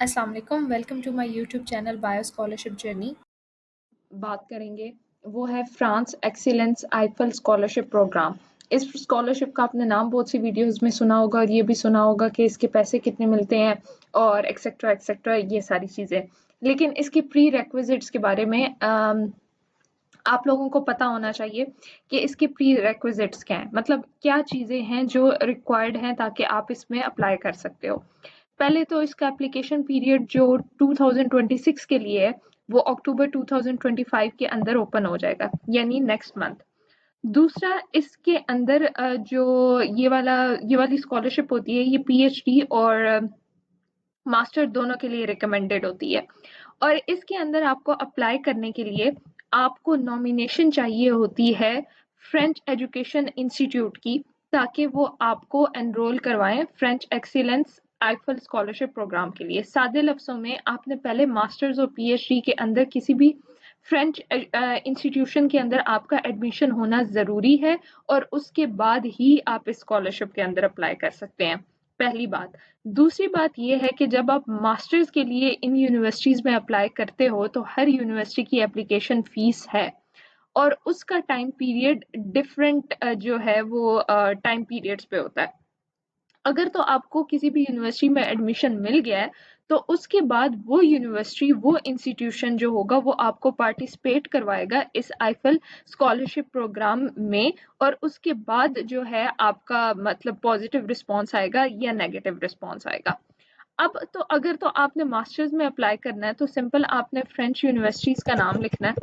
अस्सलाम वालेकुम, welcome to my YouTube channel bio scholarship journey. बात करेंगे वो है France excellence Eiffel scholarship programme. इस स्कॉलरशिप का आपने नाम बहुत सी वीडियोस में सुना होगा और ये भी सुना होगा कि इसके पैसे कितने मिलते हैं और एक्सेट्रा एक्सेट्रा ये सारी चीज़ें। लेकिन इसके प्री रेक्विजिट्स के बारे में आप लोगों को पता होना चाहिए कि इसके प्री रेक्विजिट्स क्या हैं, मतलब क्या चीज़ें हैं जो रिक्वायर्ड हैं ताकि आप इसमें अप्लाई कर सकते हो। पहले तो इसका एप्लीकेशन पीरियड जो 2026 के लिए है वो अक्टूबर 2025 के अंदर ओपन हो जाएगा, यानी नेक्स्ट मंथ। दूसरा, इसके अंदर जो ये वाली स्कॉलरशिप होती है ये पीएचडी और मास्टर दोनों के लिए रिकमेंडेड होती है। और इसके अंदर आपको अप्लाई करने के लिए आपको नॉमिनेशन चाहिए होती है फ्रेंच एजुकेशन इंस्टीट्यूट की, ताकि वो आपको एनरोल करवाएं French excellence Eiffel scholarship programme के लिए। सादे लफ्जों में आपने पहले मास्टर्स और पीएचडी के अंदर किसी भी फ्रेंच इंस्टीट्यूशन के अंदर आपका एडमिशन होना ज़रूरी है और उसके बाद ही आप इस स्कॉलरशिप के अंदर अप्लाई कर सकते हैं। पहली बात। दूसरी बात ये है कि जब आप मास्टर्स के लिए इन यूनिवर्सिटीज़ में अप्लाई करते हो तो हर यूनिवर्सिटी की एप्लीकेशन फ़ीस है और उसका टाइम पीरियड डिफरेंट जो है वो टाइम पीरियड्स पे होता है। अगर तो आपको किसी भी यूनिवर्सिटी में एडमिशन मिल गया है तो उसके बाद वो यूनिवर्सिटी, वो इंस्टीट्यूशन जो होगा वो आपको पार्टिसिपेट करवाएगा इस आईफल स्कॉलरशिप प्रोग्राम में और उसके बाद जो है आपका मतलब पॉजिटिव रिस्पॉन्स आएगा या नेगेटिव रिस्पॉन्स आएगा। अब तो अगर तो आपने मास्टर्स में अप्लाई करना है तो सिंपल आपने फ्रेंच यूनिवर्सिटीज़ का नाम लिखना है,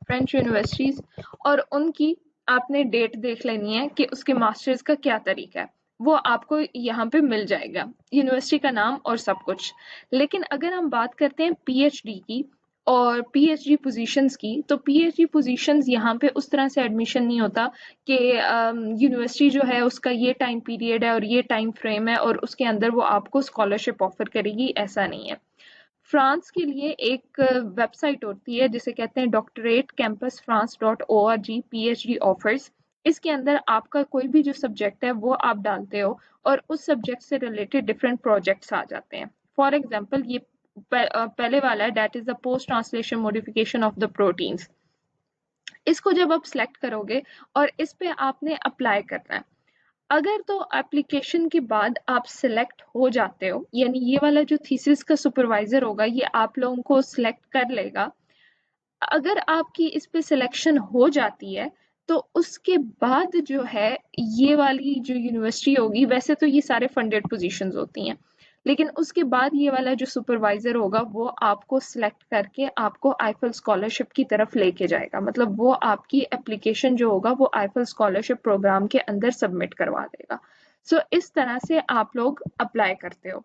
फ्रेंच यूनिवर्सिटीज़, और उनकी आपने डेट देख लेनी है कि उसके मास्टर्स का क्या तरीका है, वो आपको यहाँ पे मिल जाएगा, यूनिवर्सिटी का नाम और सब कुछ। लेकिन अगर हम बात करते हैं पीएचडी की और पीएचडी पोजीशंस की, तो पीएचडी पोजीशंस यहाँ पे उस तरह से एडमिशन नहीं होता कि यूनिवर्सिटी जो है उसका ये टाइम पीरियड है और ये टाइम फ्रेम है और उसके अंदर वो आपको स्कॉलरशिप ऑफर करेगी, ऐसा नहीं है। फ्रांस के लिए एक वेबसाइट होती है जिसे कहते हैं doctoratecampusfrance.org PhD ऑफर्स। इसके अंदर आपका कोई भी जो सब्जेक्ट है वो आप डालते हो और उस सब्जेक्ट से रिलेटेड डिफरेंट प्रोजेक्ट्स आ जाते हैं। फॉर एग्जांपल ये पहले वाला है, that is the post translation modification of the proteins. इसको जब आप सिलेक्ट करोगे और इस पे आपने अप्लाई करना है, अगर तो एप्लीकेशन के बाद आप सिलेक्ट हो जाते हो, यानी ये वाला जो थीसिस का सुपरवाइजर होगा ये आप लोगों को सिलेक्ट कर लेगा। अगर आपकी इस पे सिलेक्शन हो जाती है तो उसके बाद जो है ये वाली जो यूनिवर्सिटी होगी, वैसे तो ये सारे फंडेड पोजीशंस होती हैं, लेकिन उसके बाद ये वाला जो सुपरवाइजर होगा वो आपको सिलेक्ट करके आपको आईफल स्कॉलरशिप की तरफ लेके जाएगा, मतलब वो आपकी एप्लीकेशन जो होगा वो आईफल स्कॉलरशिप प्रोग्राम के अंदर सबमिट करवा देगा। सो इस तरह से आप लोग अप्लाई करते हो।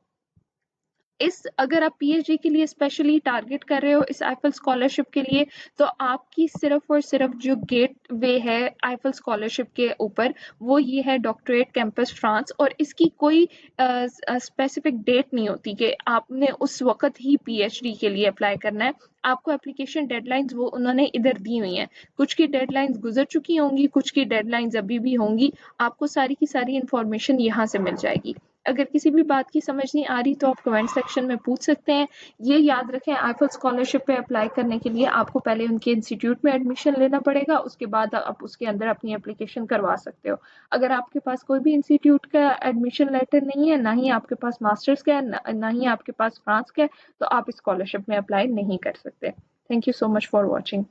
अगर आप पीएचडी के लिए स्पेशली टारगेट कर रहे हो इस आईफल स्कॉलरशिप के लिए, तो आपकी सिर्फ और सिर्फ जो गेट वे है आईफल स्कॉलरशिप के ऊपर वो ये है डॉक्टरेट कैंपस फ्रांस, और इसकी कोई स्पेसिफिक डेट नहीं होती कि आपने उस वक्त ही पीएचडी के लिए अप्लाई करना है। आपको एप्लीकेशन डेडलाइंस वो उन्होंने इधर दी हुई हैं, कुछ की डेडलाइंस गुजर चुकी होंगी, कुछ की डेडलाइंस अभी भी होंगी। आपको सारी की सारी इन्फॉर्मेशन यहाँ से मिल जाएगी। अगर किसी भी बात की समझ नहीं आ रही तो आप कमेंट सेक्शन में पूछ सकते हैं। ये याद रखें, आईफल स्कॉलरशिप पे अप्लाई करने के लिए आपको पहले उनके इंस्टीट्यूट में एडमिशन लेना पड़ेगा, उसके बाद आप उसके अंदर अपनी एप्लीकेशन करवा सकते हो। अगर आपके पास कोई भी इंस्टीट्यूट का एडमिशन लेटर नहीं है, ना ही आपके पास मास्टर्स का है, ना ही आपके पास फ्रांस का है, तो आप स्कॉलरशिप में अप्लाई नहीं कर सकते। Thank you so much for watching.